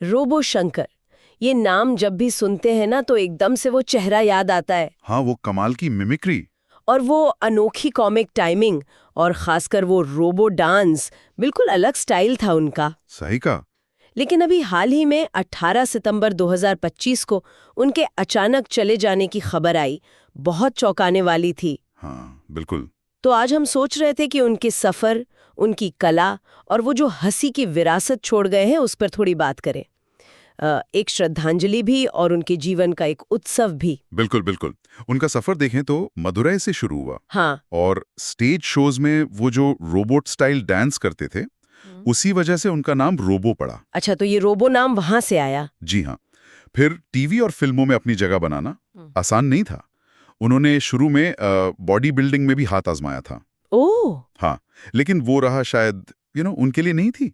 Robo Shankar, ये नाम जब भी सुनते हैं ना तो एकदम से वो चेहरा याद आता है। हाँ, वो कमाल की मिमिक्री। और वो अनोखी कॉमिक टाइमिंग, और खासकर वो रोबो डांस, बिल्कुल अलग स्टाइल था उनका। सही कहा। लेकिन अभी हाल ही में 18 सितंबर 2025 को उनके अचानक चले जाने की खबर आई, बहुत चौंकाने वाली थी। हाँ, बिल्कुल। तो आज हम सोच रहे थे कि उनके सफर, उनकी कला और वो जो हंसी की विरासत छोड़ गए हैं उस पर थोड़ी बात करें। एक श्रद्धांजलि भी और उनके जीवन का एक उत्सव भी। बिल्कुल बिल्कुल। उनका सफर देखें तो मदुरई से शुरू हुआ। हाँ। और स्टेज शोज में वो जो रोबोट स्टाइल डांस करते थे, उसी वजह से उनका नाम रोबो पड़ा। अच्छा, तो ये रोबो नाम वहां से आया? जी हाँ। फिर टीवी और फिल्मों में अपनी जगह बनाना आसान नहीं था। उन्होंने शुरू में बॉडी बिल्डिंग में भी हाथ आजमाया था। ओह। हाँ, लेकिन वो राह शायद उनके लिए नहीं थी।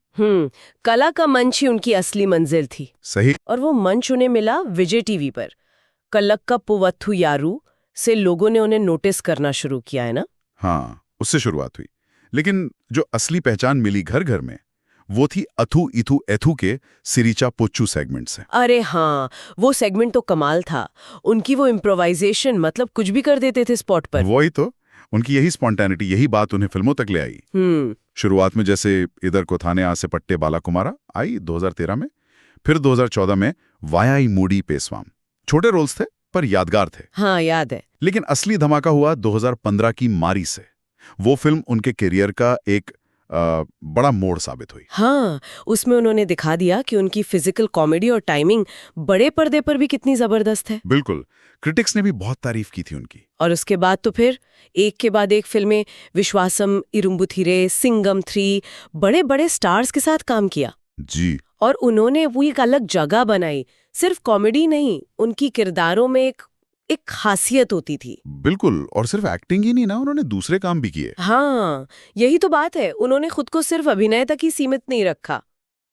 कला का मंच ही उनकी असली मंजिल थी। सही। और वो मंच उन्हें मिला विजय टीवी पर। कल्लक्का पुवत्थु यारू से लोगों ने उन्हें नोटिस करना शुरू किया है ना? हाँ, उससे शुरुआत हुई। लेकिन जो असली पहचान मिली घर घर में, वो थी अथु इथु एथु के सिरिचा पोच्चू सेगमेंट से। अरे हाँ, वो सेगमेंट तो कमाल था। उनकी वो इम्प्रोवाइजेशन, मतलब कुछ भी कर देते थे स्पॉट पर। वही तो, उनकी यही स्पॉन्टेनिटी, यही बात उन्हें फिल्मों तक ले आई। शुरुआत में जैसे इधर को थाने आसे पट्टे बाला कुमारा आई 2013 में, फिर 2014 में वायाई मूडी पेसवाम। छोटे रोल्स थे पर यादगार थे। हाँ, याद है। लेकिन असली धमाका हुआ 2015 की मारी से। वो फिल्म उनके करियर का एक बड़ा मोड़ साबित हुई। हाँ, उसमें उन्होंने दिखा दिया कि उनकी फिजिकल कॉमेडी और टाइमिंग बड़े पर्दे पर भी कितनी जबरदस्त है। बिल्कुल, क्रिटिक्स ने भी बहुत तारीफ की थी उनकी। और उसके बाद तो फिर एक के बाद एक फिल्में, विश्वासम, इरुम्बुथिरे, सिंगम 3, बड़े बड़े स्टार्स के साथ काम किया। जी। और उन्होंने वो एक अलग जगह बनाई। सिर्फ कॉमेडी नहीं, उनकी किरदारों में एक खासियत होती थी। बिल्कुल, और सिर्फ एक्टिंग ही नहीं ना, उन्होंने दूसरे काम भी किए। हाँ, यही तो बात है। उन्होंने खुद को सिर्फ अभिनय तक ही सीमित नहीं रखा।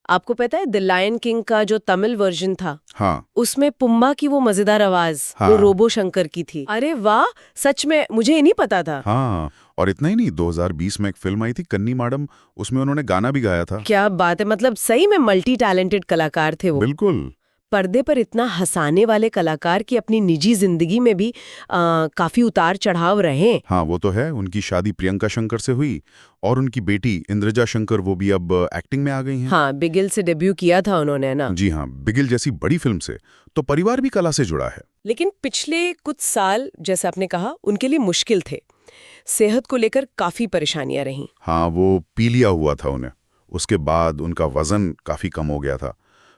आपको पता है द लायन किंग का जो तमिल वर्जन था, हाँ, उसमें पुम्बा की वो मजेदार आवाज, हाँ, वो रोबो शंकर की थी। अरे वाह, सच में मुझे ये नहीं पता था। हाँ। और इतना ही नहीं, 2020 में एक फिल्म आई थी कन्नी माडम, उसमें उन्होंने गाना भी गाया था। क्या बात है, मतलब सही में मल्टी टैलेंटेड कलाकार थे वो। बिल्कुल। पर्दे पर इतना हंसाने वाले कलाकार की अपनी निजी जिंदगी में भी काफी उतार चढ़ाव रहे। हाँ, वो तो है। उनकी शादी प्रियंका शंकर से हुई और उनकी बेटी इंद्रजा शंकर, वो भी अब एक्टिंग में आ गई हैं। हाँ, बिगिल से डेब्यू किया था उन्होंने ना। जी हाँ, बिगिल जैसी बड़ी फिल्म से तो परिवार भी कला से जुड़ा है। लेकिन पिछले कुछ साल, जैसे आपने कहा, उनके लिए मुश्किल थे। सेहत को लेकर काफी परेशानियां रहीं। हाँ, वो पीलिया हुआ था उन्हें। उसके बाद उनका वजन काफी कम हो गया था।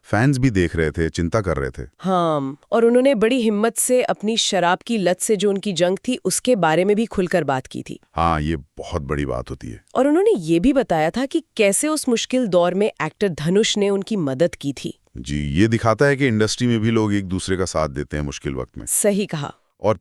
फैंस भी देख रहे थे, चिंता कर रहे थे। हाँ, और उन्होंने बड़ी हिम्मत से अपनी शराब की लत से जो उनकी जंग थी उसके बारे में भी खुलकर बात की थी। हाँ, ये बहुत बड़ी बात होती है। और उन्होंने ये भी बताया था कि कैसे उस मुश्किल दौर में एक्टर धनुष ने उनकी मदद की थी। जी, ये दिखाता है कि इंडस्ट्री में भी लोग एक दूसरे का साथ देते हैं मुश्किल वक्त में। सही कहा। और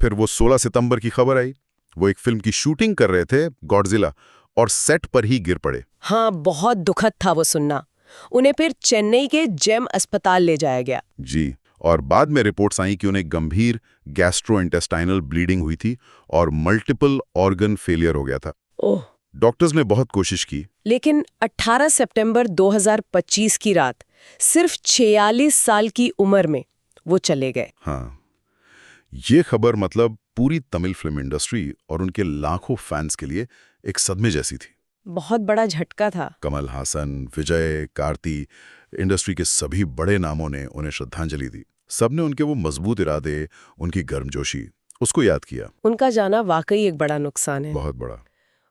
फिर वो 16 सितंबर की खबर आई। वो एक फिल्म की शूटिंग कर रहे थे, गॉडजिला, और सेट पर ही गिर पड़े। हाँ, बहुत दुखद था वो सुनना। उन्हें फिर चेन्नई के जेम अस्पताल ले जाया गया। जी, और बाद में रिपोर्ट्स आई कि उन्हें गंभीर गैस्ट्रोइंटेस्टाइनल ब्लीडिंग हुई थी और मल्टीपल ऑर्गन फेलियर हो गया था। ओह। डॉक्टर्स ने बहुत कोशिश की, लेकिन 18 सितंबर 2025 की रात, सिर्फ 46 साल की उम्र में वो चले गए। हाँ, ये खबर मतलब पूरी तमिल फिल्म इंडस्ट्री और उनके लाखों फैंस के लिए एक सदमे जैसी थी। बहुत बड़ा झटका था। कमल हासन, विजय, कार्ति, इंडस्ट्री के सभी बड़े नामों ने उन्हें श्रद्धांजलि दी। सबने उनके वो मजबूत इरादे, उनकी गर्मजोशी, उसको याद किया। उनका जाना वाकई एक बड़ा नुकसान है। बहुत बड़ा।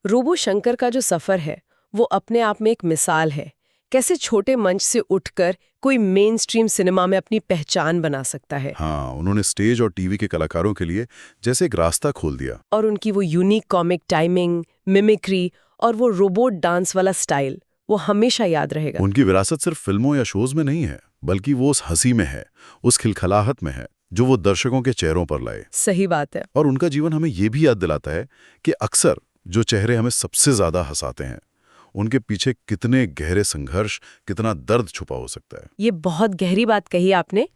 रोबो शंकर का जो सफर है वो अपने आप में एक मिसाल है, कैसे छोटे मंच से उठकर कोई मेन स्ट्रीम सिनेमा में अपनी पहचान बना सकता है। हाँ, उन्होंने स्टेज और टीवी के कलाकारों के लिए जैसे एक रास्ता खोल दिया। और उनकी वो यूनिक कॉमिक टाइमिंग, मिमिक्री और वो रोबोट डांस वाला स्टाइल, वो हमेशा याद रहेगा। उनकी विरासत सिर्फ फिल्मों या शोज में नहीं है, बल्कि वो उस हंसी में है, उस खिलखलाहट में है जो वो दर्शकों के चेहरों पर लाए। सही बात है। और उनका जीवन हमें ये भी याद दिलाता है कि अक्सर जो चेहरे हमें सबसे ज्यादा हंसाते हैं, उनके पीछे कितने गहरे संघर्ष, कितना दर्द छुपा हो सकता है। ये बहुत गहरी बात कही आपने।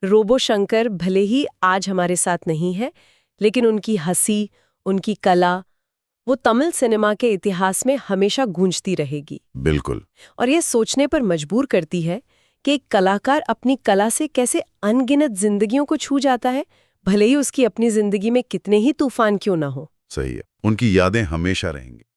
रोबो शंकर भले ही आज हमारे साथ नहीं है, लेकिन उनकी हंसी, उनकी कला, वो तमिल सिनेमा के इतिहास में हमेशा गूंजती रहेगी। बिल्कुल। और ये सोचने पर मजबूर करती है कि एक कलाकार अपनी कला से कैसे अनगिनत जिंदगियों को छू जाता है, भले ही उसकी अपनी जिंदगी में कितने ही तूफान क्यों ना हो। सही है, उनकी यादें हमेशा रहेंगी।